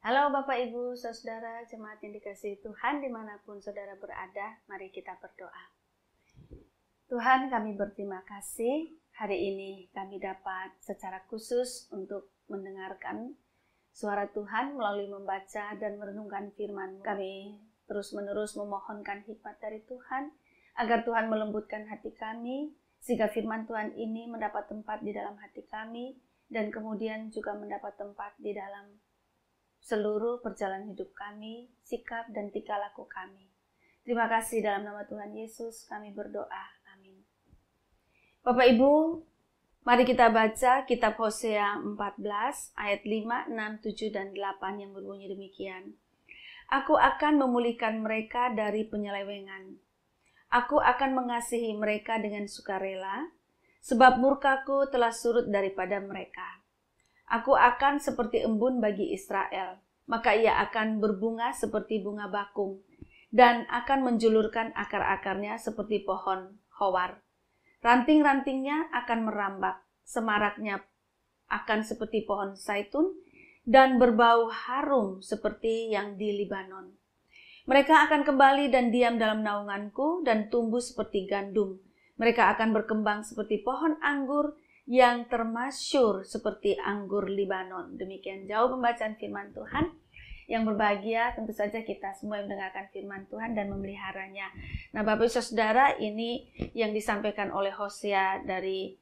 Halo Bapak Ibu, Saudara, jemaat yang dikasihi Tuhan dimanapun saudara berada, mari kita berdoa. Tuhan, kami berterima kasih hari ini kami dapat secara khusus untuk mendengarkan suara Tuhan melalui membaca dan merenungkan firman. Kami terus-menerus memohonkan hikmat dari Tuhan, agar Tuhan melembutkan hati kami, sehingga firman Tuhan ini mendapat tempat di dalam hati kami, dan kemudian juga mendapat tempat di dalam seluruh perjalanan hidup kami, sikap dan tingkah laku kami. Terima kasih dalam nama Tuhan Yesus kami berdoa. Amin. Bapak Ibu, mari kita baca kitab Hosea 14 ayat 5, 6, 7, dan 8 yang berbunyi demikian. Aku akan memulihkan mereka dari penyelewengan. Aku akan mengasihi mereka dengan sukarela, sebab murkaku telah surut daripada mereka. Aku akan seperti embun bagi Israel, maka ia akan berbunga seperti bunga bakung, dan akan menjulurkan akar-akarnya seperti pohon hawar. Ranting-rantingnya akan merambak, semaraknya akan seperti pohon zaitun, dan berbau harum seperti yang di Libanon. Mereka akan kembali dan diam dalam naunganku, dan tumbuh seperti gandum. Mereka akan berkembang seperti pohon anggur, yang termasyur seperti anggur Libanon. Demikian jauh pembacaan firman Tuhan. Yang berbahagia tentu saja kita semua yang mendengarkan firman Tuhan dan memeliharanya. Nah Bapak Ibu Saudara, ini yang disampaikan oleh Hosea dari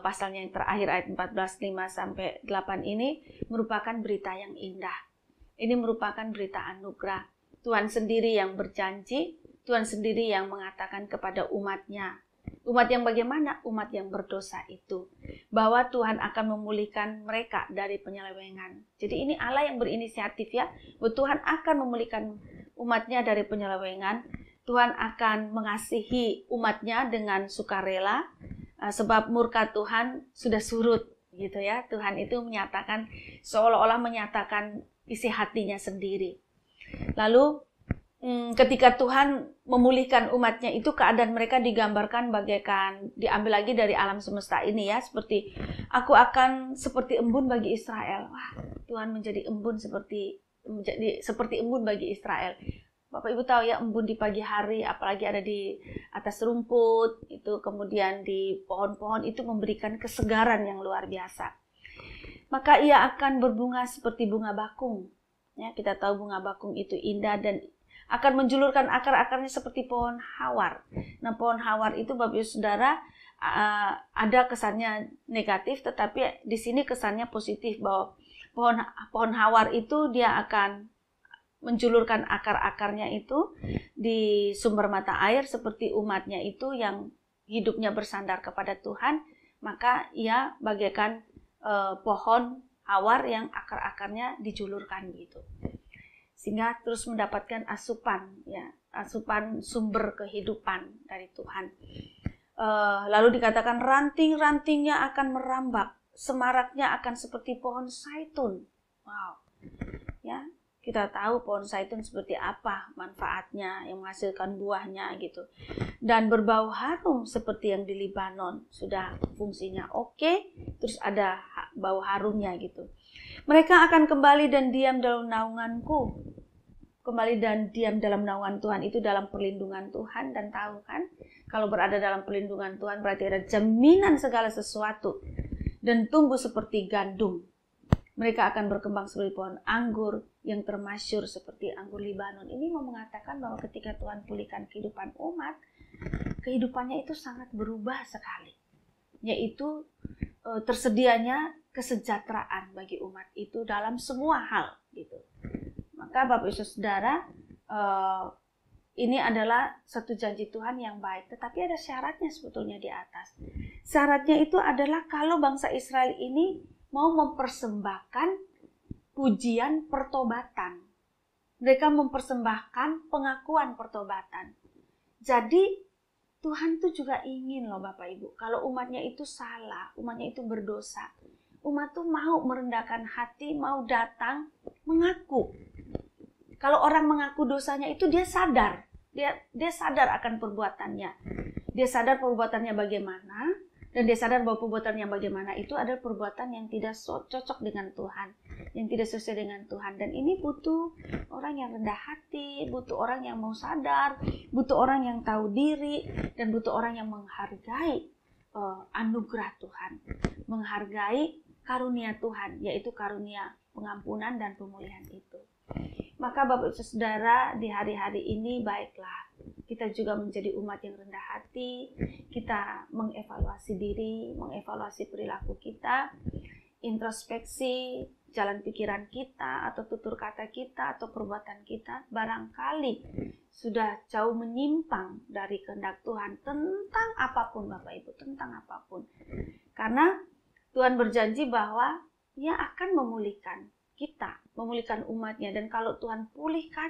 pasalnya yang terakhir ayat 14, 5 sampai 8 ini merupakan berita yang indah. Ini merupakan berita anugerah. Tuhan sendiri yang berjanji, Tuhan sendiri yang mengatakan kepada umatnya. Umat yang bagaimana? Umat yang berdosa itu. Bahwa Tuhan akan memulihkan mereka dari penyelewengan. Jadi ini Allah yang berinisiatif ya. Bahwa Tuhan akan memulihkan umatnya dari penyelewengan. Tuhan akan mengasihi umatnya dengan sukarela. Sebab murka Tuhan sudah surut. Gitu ya. Tuhan itu menyatakan, seolah-olah menyatakan isi hatinya sendiri. Lalu ketika Tuhan memulihkan umatnya itu, keadaan mereka digambarkan bagaikan diambil lagi dari alam semesta ini ya, seperti aku akan seperti embun bagi Israel. Wah, Tuhan menjadi embun seperti embun bagi Israel. Bapak Ibu tahu ya, embun di pagi hari, apalagi ada di atas rumput itu, kemudian di pohon-pohon itu memberikan kesegaran yang luar biasa. Maka ia akan berbunga seperti bunga bakung. Ya, kita tahu bunga bakung itu indah dan akan menjulurkan akar-akarnya seperti pohon hawar. Nah, pohon hawar itu Bapak Ibu Saudara ada kesannya negatif, tetapi di sini kesannya positif, bahwa pohon hawar itu dia akan menjulurkan akar-akarnya itu di sumber mata air seperti umatnya itu yang hidupnya bersandar kepada Tuhan, maka ia bagaikan pohon hawar yang akar-akarnya dijulurkan gitu. Sehingga terus mendapatkan asupan, ya, asupan sumber kehidupan dari Tuhan. Lalu dikatakan ranting-rantingnya akan merambak, semaraknya akan seperti pohon zaitun. Wow, ya, kita tahu pohon zaitun seperti apa manfaatnya, yang menghasilkan buahnya gitu. Dan berbau harum seperti yang di Libanon, sudah fungsinya oke, terus ada bau harumnya gitu. Mereka akan kembali dan diam dalam naunganku. Kembali dan diam dalam naungan Tuhan itu dalam perlindungan Tuhan. Dan tahu kan, kalau berada dalam perlindungan Tuhan berarti ada jaminan segala sesuatu. Dan tumbuh seperti gandum. Mereka akan berkembang seperti pohon anggur yang termasyur seperti anggur Libanon. Ini mau mengatakan bahwa ketika Tuhan pulihkan kehidupan umat, kehidupannya itu sangat berubah sekali. Yaitu tersedianya kesejahteraan bagi umat itu dalam semua hal gitu. Maka Bapak Ibu Saudara, ini adalah satu janji Tuhan yang baik, tetapi ada syaratnya sebetulnya di atas. Syaratnya itu adalah kalau bangsa Israel ini mau mempersembahkan pujian pertobatan. Mereka mempersembahkan pengakuan pertobatan. Jadi Tuhan tuh juga ingin loh Bapak Ibu, kalau umatnya itu salah, umatnya itu berdosa, umat tuh mau merendahkan hati, mau datang mengaku. Kalau orang mengaku dosanya itu dia sadar, dia sadar akan perbuatannya. Dia sadar perbuatannya bagaimana, dan dia sadar bahwa perbuatan yang bagaimana itu adalah perbuatan yang tidak cocok dengan Tuhan. yang tidak sesuai dengan Tuhan. Dan ini butuh orang yang rendah hati, butuh orang yang mau sadar, butuh orang yang tahu diri, dan butuh orang yang menghargai anugerah Tuhan, menghargai karunia Tuhan, yaitu karunia pengampunan dan pemulihan itu. Maka Bapak Ibu Saudara, di hari-hari ini baiklah kita juga menjadi umat yang rendah hati, kita mengevaluasi diri, mengevaluasi perilaku kita, introspeksi jalan pikiran kita atau tutur kata kita atau perbuatan kita barangkali sudah jauh menyimpang dari kehendak Tuhan tentang apapun Bapak Ibu, tentang apapun. Karena Tuhan berjanji bahwa Dia akan memulihkan kita, memulihkan umatnya. Dan kalau Tuhan pulihkan,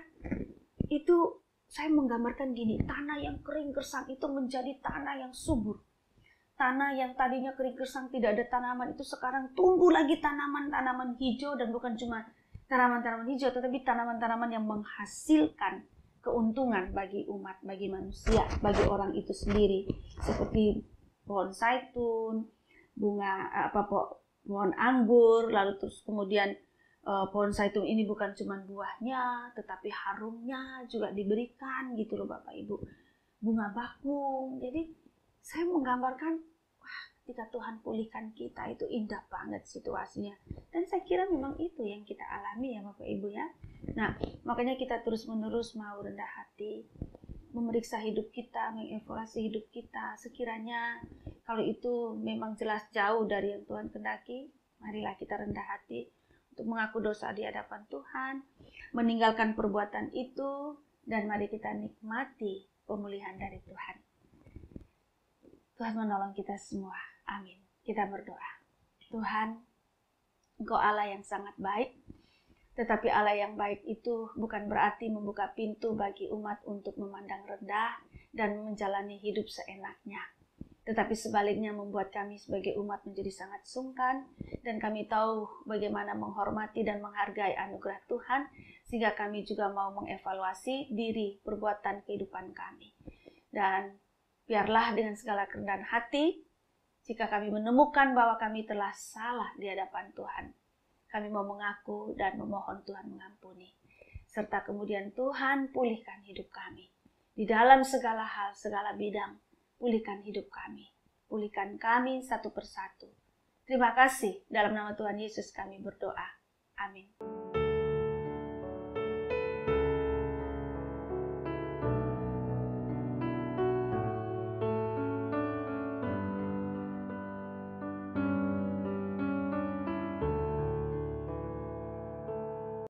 itu saya menggambarkan gini, tanah yang kering gersang itu menjadi tanah yang subur. Tanah yang tadinya kering gersang tidak ada tanaman itu sekarang tumbuh lagi tanaman-tanaman hijau, dan bukan cuma tanaman-tanaman hijau tetapi tanaman-tanaman yang menghasilkan keuntungan bagi umat, bagi manusia, bagi orang itu sendiri, seperti pohon zaitun, pohon anggur, lalu terus kemudian pohon zaitun ini bukan cuma buahnya tetapi harumnya juga diberikan gitu loh Bapak Ibu, bunga bakung. Jadi saya menggambarkan, ketika Tuhan pulihkan kita itu indah banget situasinya. Dan saya kira memang itu yang kita alami ya Bapak Ibu ya. Nah, makanya kita terus-menerus mau rendah hati, memeriksa hidup kita, mengevaluasi hidup kita. Sekiranya kalau itu memang jelas jauh dari yang Tuhan kehendaki, marilah kita rendah hati untuk mengaku dosa di hadapan Tuhan, meninggalkan perbuatan itu, dan mari kita nikmati pemulihan dari Tuhan. Tuhan menolong kita semua. Amin. Kita berdoa. Tuhan, Engkau Allah yang sangat baik. Tetapi Allah yang baik itu bukan berarti membuka pintu bagi umat untuk memandang rendah dan menjalani hidup seenaknya. Tetapi sebaliknya membuat kami sebagai umat menjadi sangat sungkan. Dan kami tahu bagaimana menghormati dan menghargai anugerah Tuhan. Sehingga kami juga mau mengevaluasi diri, perbuatan kehidupan kami. Dan biarlah dengan segala kerendahan hati, jika kami menemukan bahwa kami telah salah di hadapan Tuhan, kami mau mengaku dan memohon Tuhan mengampuni. Serta kemudian Tuhan pulihkan hidup kami. Di dalam segala hal, segala bidang, pulihkan hidup kami. Pulihkan kami satu persatu. Terima kasih, dalam nama Tuhan Yesus kami berdoa. Amin.